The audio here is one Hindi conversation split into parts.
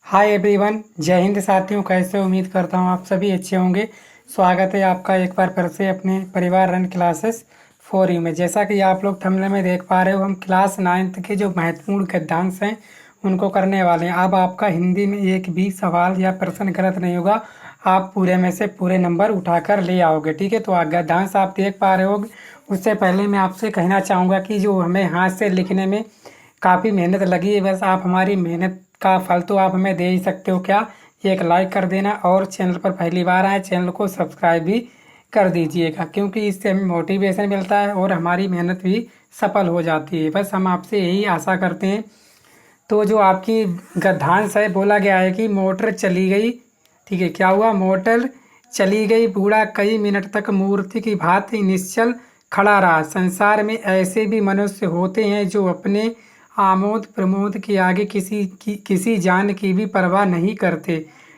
हाय एवरीवन, जय हिंद साथियों। कैसे उम्मीद करता हूँ आप सभी अच्छे होंगे। स्वागत है आपका एक बार फिर से अपने परिवार रन क्लासेस फॉर यू में। जैसा कि आप लोग थंबनेल में देख पा रहे हो, हम क्लास 9th के जो महत्वपूर्ण गद्यांश हैं उनको करने वाले हैं। अब आपका हिंदी में एक भी सवाल या प्रश्न गलत नहीं होगा, आप पूरे में से पूरे नंबर उठाकर ले आओगे। ठीक है, तो गद्यांश आप देख पा रहे होगे। उससे पहले मैं आपसे कहना चाहूँगा कि जो हमें हाथ से लिखने में काफ़ी मेहनत लगी है, बस आप हमारी मेहनत का फल तो आप हमें दे ही सकते हो। क्या, एक लाइक कर देना और चैनल पर पहली बार आए चैनल को सब्सक्राइब भी कर दीजिएगा, क्योंकि इससे हमें मोटिवेशन मिलता है और हमारी मेहनत भी सफल हो जाती है। बस हम आपसे यही आशा करते हैं। तो जो आपकी गद्यांश है, बोला गया है कि मोटर चली गई। ठीक है, क्या हुआ? मोटर चली गई, बूढ़ा कई मिनट तक मूर्ति की भांति निश्चल खड़ा रहा। संसार में ऐसे भी मनुष्य होते हैं जो अपने आमोद प्रमोद के आगे किसी जान की भी परवाह नहीं करते।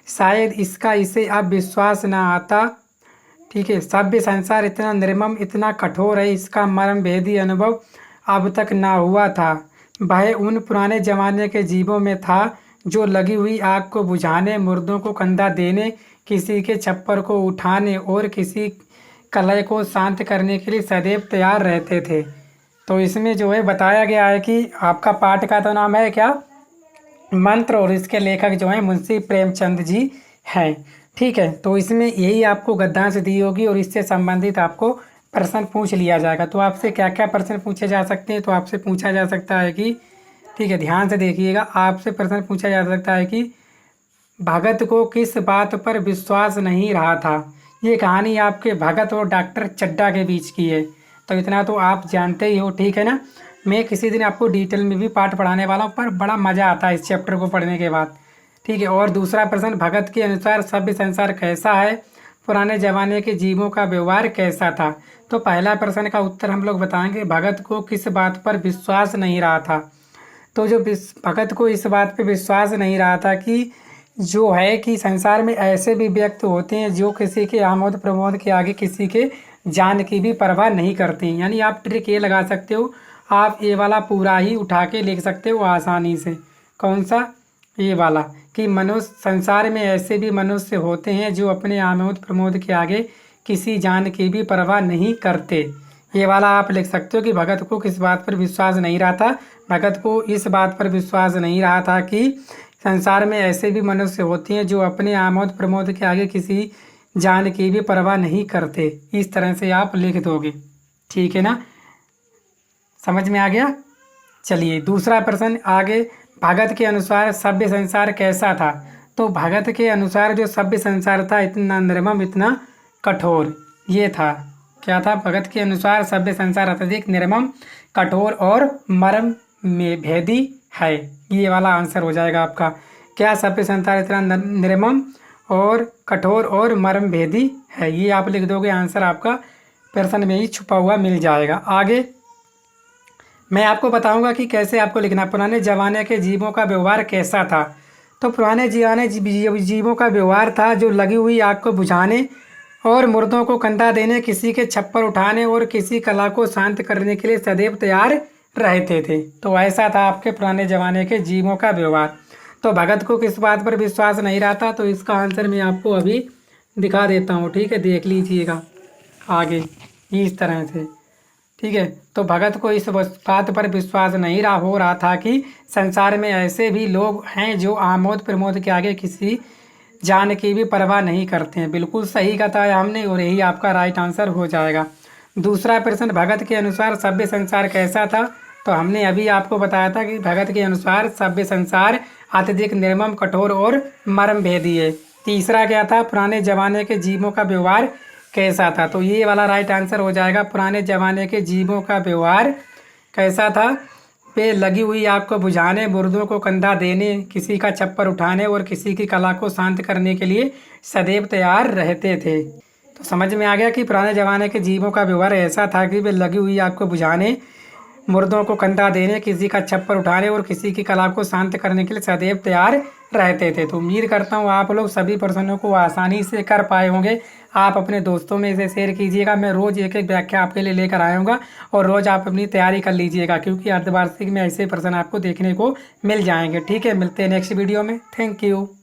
शायद इसका इसे अब विश्वास न आता। ठीक है, सभ्य संसार इतना निर्मम, इतना कठोर है, इसका मर्म भेदी अनुभव अब तक ना हुआ था। वह उन पुराने जमाने के जीवों में था जो लगी हुई आग को बुझाने, मुर्दों को कंधा देने, किसी के छप्पर को उठाने और किसी कलह को शांत करने के लिए सदैव तैयार रहते थे। तो इसमें जो है बताया गया है कि आपका पाठ का तो नाम है क्या, मंत्र, और इसके लेखक जो हैं मुंशी प्रेमचंद जी हैं। ठीक है, तो इसमें यही आपको गद्यांश दी होगी और इससे संबंधित आपको प्रश्न पूछ लिया जाएगा। तो आपसे क्या क्या प्रश्न पूछे जा सकते हैं? तो आपसे पूछा जा सकता है कि, ठीक है ध्यान से देखिएगा, आपसे प्रश्न पूछा जा सकता है कि भगत को किस बात पर विश्वास नहीं रहा था। ये कहानी आपके भगत और डॉक्टर चड्ढा के बीच की है, तो इतना तो आप जानते ही हो। ठीक है ना, मैं किसी दिन आपको डिटेल में भी पाठ पढ़ाने वाला हूँ, पर बड़ा मज़ा आता है इस चैप्टर को पढ़ने के बाद। ठीक है, और दूसरा प्रश्न, भगत के अनुसार सभ्य संसार कैसा है, पुराने ज़माने के जीवों का व्यवहार कैसा था। तो पहला प्रश्न का उत्तर हम लोग बताएंगे, भगत को किस बात पर विश्वास नहीं रहा था। तो जो भगत को इस बात पर विश्वास नहीं रहा था कि जो है कि संसार में ऐसे भी व्यक्ति होते हैं जो किसी के आमोद प्रमोद के आगे किसी के जान की भी परवाह नहीं करते हैं। यानी आप ट्रिक ये लगा सकते हो, आप ये वाला पूरा ही उठा के लिख सकते हो आसानी से। कौन सा? ये वाला, कि मनुष्य, संसार में ऐसे भी मनुष्य होते हैं जो अपने आमोद प्रमोद के आगे किसी जान की भी परवाह नहीं करते। ये वाला आप लिख सकते हो कि भगत को किस बात पर विश्वास नहीं रहा था। भगत को इस बात पर विश्वास नहीं रहा था कि संसार में ऐसे भी मनुष्य होते हैं जो अपने आमोद प्रमोद के आगे किसी जान की भी परवाह नहीं करते। इस तरह से आप लिख दोगे। ठीक है ना, समझ में आ गया। चलिए दूसरा प्रश्न आगे, भगत के अनुसार सभ्य संसार कैसा था। तो भगत के अनुसार जो सभ्य संसार था, इतना निर्मम, इतना कठोर, ये था। क्या था? भगत के अनुसार सभ्य संसार अत्यधिक निर्मम, कठोर और मर्म में भेदी है। ये वाला आंसर हो जाएगा आपका। क्या सभ्य संसार इतना निर्मम और कठोर और मर्म भेदी है, ये आप लिख दोगे, आंसर आपका प्रश्न में ही छुपा हुआ मिल जाएगा। आगे मैं आपको बताऊंगा कि कैसे आपको लिखना। पुराने ज़माने के जीवों का व्यवहार कैसा था। तो पुराने ज़माने जीवों का व्यवहार था जो लगी हुई आग को बुझाने और मुर्दों को कंधा देने, किसी के छप्पर उठाने और किसी कला को शांत करने के लिए सदैव तैयार रहते थे। तो ऐसा था आपके पुराने ज़माने के जीवों का व्यवहार। तो भगत को किस बात पर विश्वास नहीं रहा था, तो इसका आंसर मैं आपको अभी दिखा देता हूँ। ठीक है, देख लीजिएगा आगे इस तरह से। ठीक है, तो भगत को इस बात पर विश्वास नहीं हो रहा था कि संसार में ऐसे भी लोग हैं जो आमोद प्रमोद के आगे किसी जान की भी परवाह नहीं करते हैं। बिल्कुल सही बताया हमने और यही आपका राइट आंसर हो जाएगा। दूसरा प्रश्न, भगत के अनुसार सभ्य संसार कैसा था। तो हमने अभी आपको बताया था कि भगत के अनुसार सभ्य संसार अत्यधिक निर्मम, कठोर और मर्म भेदी है। तीसरा क्या था? पुराने जमाने के जीवों का व्यवहार कैसा था। तो ये वाला राइट आंसर हो जाएगा। पुराने जमाने के जीवों का व्यवहार कैसा था? पे लगी हुई आग को बुझाने, मुर्दों को कंधा देने, किसी का छप्पर उठाने और किसी की कला को शांत करने के लिए सदैव तैयार रहते थे। तो समझ में आ गया कि पुराने ज़माने के जीवों का व्यवहार ऐसा था कि वे लगी हुई आग को बुझाने, मुर्दों को कंधा देने, किसी का छप्पर उठाने और किसी की कला को शांत करने के लिए सदैव तैयार रहते थे। तो उम्मीद करता हूँ आप लोग सभी प्रश्नों को आसानी से कर पाए होंगे। आप अपने दोस्तों में इसे शेयर कीजिएगा। मैं रोज़ एक एक व्याख्या आपके लिए लेकर आऊँगा और रोज़ आप अपनी तैयारी कर लीजिएगा, क्योंकि अर्धवार्षिक में ऐसे प्रश्न आपको देखने को मिल जाएंगे। ठीक है, मिलते हैं नेक्स्ट वीडियो में। Thank you.